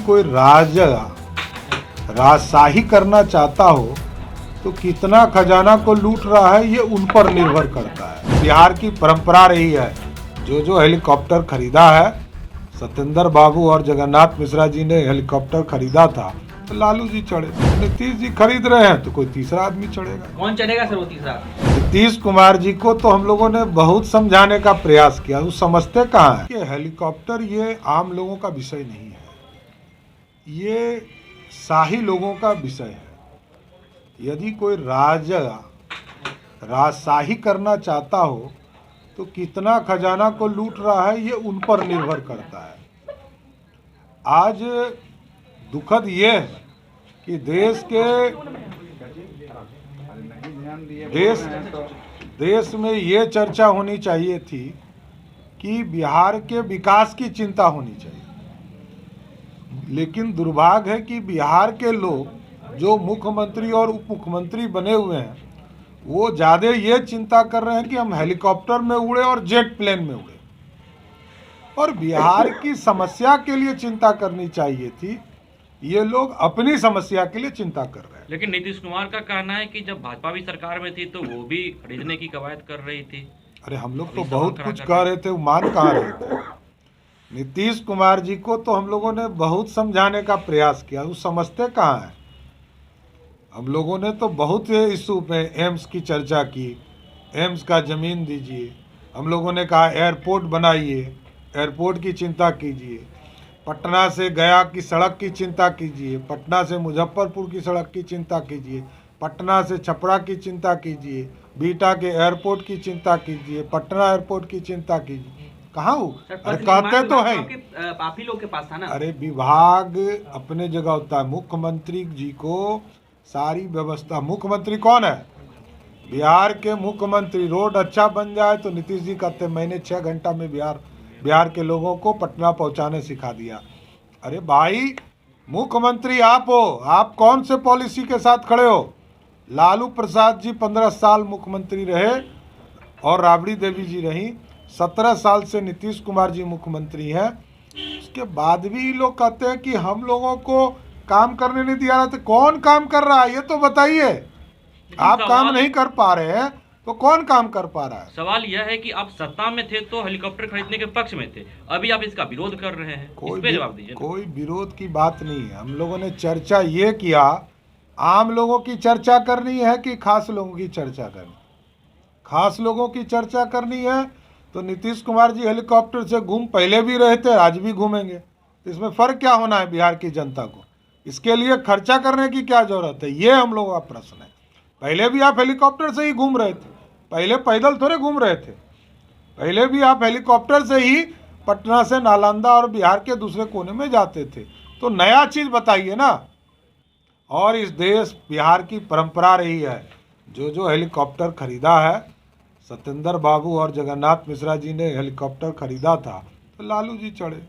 कोई राजशाही करना चाहता हो तो कितना खजाना को लूट रहा है ये उन पर निर्भर करता है। बिहार की परंपरा रही है, जो हेलीकॉप्टर खरीदा है, सत्येंद्र बाबू और जगन्नाथ मिश्रा जी ने हेलीकॉप्टर खरीदा था तो लालू जी चढ़े, नीतीश जी खरीद रहे हैं तो कोई तीसरा आदमी चढ़ेगा। कौन चढ़ेगा सर वो तीसरा? नीतीश कुमार जी को तो हम लोगों ने बहुत समझाने का प्रयास किया, वो समझते कहाँ है कि हेलीकॉप्टर ये आम लोगों का विषय नहीं है, ये शाही लोगों का विषय है। यदि कोई राजशाही करना चाहता हो तो कितना खजाना को लूट रहा है ये उन पर निर्भर करता है। आज दुखद ये है कि देश में ये चर्चा होनी चाहिए थी कि बिहार के विकास की चिंता होनी चाहिए, लेकिन दुर्भाग्य है कि बिहार के लोग जो मुख्यमंत्री और उप मुख्यमंत्री बने हुए हैं वो ज़्यादा ये चिंता कर रहे हैं कि हम हेलीकॉप्टर में उड़े और जेट प्लेन में उड़े, और बिहार की समस्या के लिए चिंता करनी चाहिए थी। ये लोग अपनी समस्या के लिए चिंता कर रहे हैं। लेकिन नीतीश कुमार का कहना है कि जब भाजपा भी सरकार में थी तो वो भी खरीदने की कवायद कर रही थी। अरे हम लोग तो बहुत कुछ कह रहे थे, वो मान कहाँ रहे थे। नीतीश कुमार जी को तो हम लोगों ने बहुत समझाने का प्रयास किया, वो समझते कहाँ हैं। हम लोगों ने तो बहुत इशू पे एम्स की चर्चा की, एम्स का ज़मीन दीजिए, हम लोगों ने कहा एयरपोर्ट बनाइए, एयरपोर्ट की चिंता कीजिए, पटना से गया की सड़क की चिंता कीजिए, पटना से मुजफ्फरपुर की सड़क की चिंता कीजिए, पटना से छपरा की चिंता कीजिए, बीटा के एयरपोर्ट की चिंता कीजिए, पटना एयरपोर्ट की चिंता कीजिए। कहाँ हो? अरे कहते तो है, आप ही लोग के पास था ना। अरे विभाग अपने जगह होता है, मुख्यमंत्री जी को सारी व्यवस्था, मुख्यमंत्री कौन है? बिहार के मुख्यमंत्री। रोड अच्छा बन जाए तो नीतीश जी कहते मैंने 6 घंटा में बिहार के लोगों को पटना पहुंचाने सिखा दिया। अरे भाई मुख्यमंत्री आप हो, आप कौन से पॉलिसी के साथ खड़े हो? लालू प्रसाद जी 15 साल मुख्यमंत्री रहे और राबड़ी देवी जी रही, 17 साल से नीतीश कुमार जी मुख्यमंत्री हैं। उसके बाद भी लोग कहते हैं कि हम लोगों को काम करने नहीं दिया रहा। तो कौन काम कर रहा है ये तो बताइए। आप काम नहीं कर पा रहे हैं तो कौन काम कर पा रहा है? सवाल यह है कि आप सत्ता में थे तो हेलीकॉप्टर खरीदने के पक्ष में थे, अभी आप इसका विरोध कर रहे हैं, इस पे जवाब दीजिए। कोई विरोध की बात नहीं है। हम लोगों ने चर्चा ये किया, आम लोगों की चर्चा करनी है कि खास लोगों की चर्चा करनी? खास लोगों की चर्चा करनी है तो नीतीश कुमार जी हेलीकॉप्टर से पहले भी रहे थे, आज भी घूमेंगे, तो इसमें फ़र्क क्या होना है बिहार की जनता को? इसके लिए खर्चा करने की क्या ज़रूरत है, ये हम लोगों का प्रश्न है। पहले भी आप हेलीकॉप्टर से ही घूम रहे थे, पहले पैदल थोड़े घूम रहे थे, पहले भी आप हेलीकॉप्टर से ही पटना से नालंदा और बिहार के दूसरे कोने में जाते थे। तो नया चीज़ बताइए ना। और इस देश बिहार की परंपरा रही है, जो हेलीकॉप्टर खरीदा है, सत्येंद्र बाबू और जगन्नाथ मिश्रा जी ने हेलीकॉप्टर खरीदा था तो लालू जी चढ़े,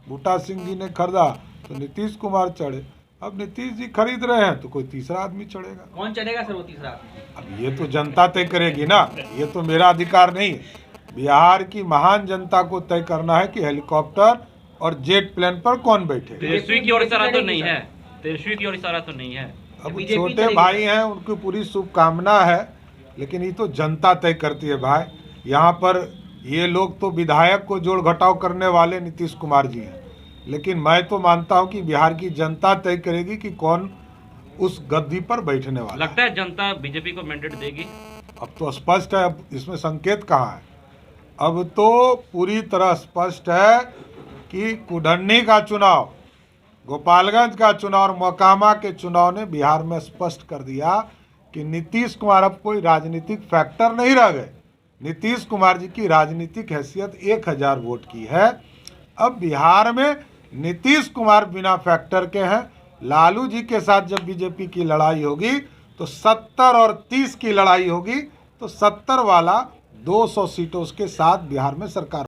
बूटा सिंह जी ने खरीदा तो नीतीश कुमार चढ़े, अब नीतीश जी खरीद रहे हैं तो कोई तीसरा आदमी चढ़ेगा। कौन चढ़ेगा सर वो तीसरा? अब ये तो जनता तय करेगी ना, ये तो मेरा अधिकार नहीं है। बिहार की महान जनता को तय करना है कि हेलीकॉप्टर और जेट प्लेन पर कौन बैठे। तेजस्वी की ओर इशारा तो नहीं है, तेजस्वी की ओर इशारा तो नहीं है। अब छोटे भाई हैं, उनकी पूरी शुभकामना है, लेकिन ये तो जनता तय करती है भाई। यहाँ पर ये लोग तो विधायक को जोड़ घटाव करने वाले नीतीश कुमार जी हैं, लेकिन मैं तो मानता हूँ कि बिहार की जनता तय करेगी कि कौन उस गद्दी पर बैठने वाला। लगता है जनता बीजेपी को मैंडेट देगी? अब तो स्पष्ट है, अब इसमें संकेत कहाँ है? अब तो पूरी तरह स्पष्ट है कि कुढ़नी का चुनाव, गोपालगंज का चुनाव और मोकामा के चुनाव ने बिहार में स्पष्ट कर दिया कि नीतीश कुमार अब कोई राजनीतिक फैक्टर नहीं रह गए। नीतीश कुमार जी की राजनीतिक हैसियत 1000 वोट की है। अब बिहार में नीतीश कुमार बिना फैक्टर के हैं। लालू जी के साथ जब बीजेपी की लड़ाई होगी तो 70 और 30 की लड़ाई होगी, तो 70 वाला 200 सीटों के साथ बिहार में सरकार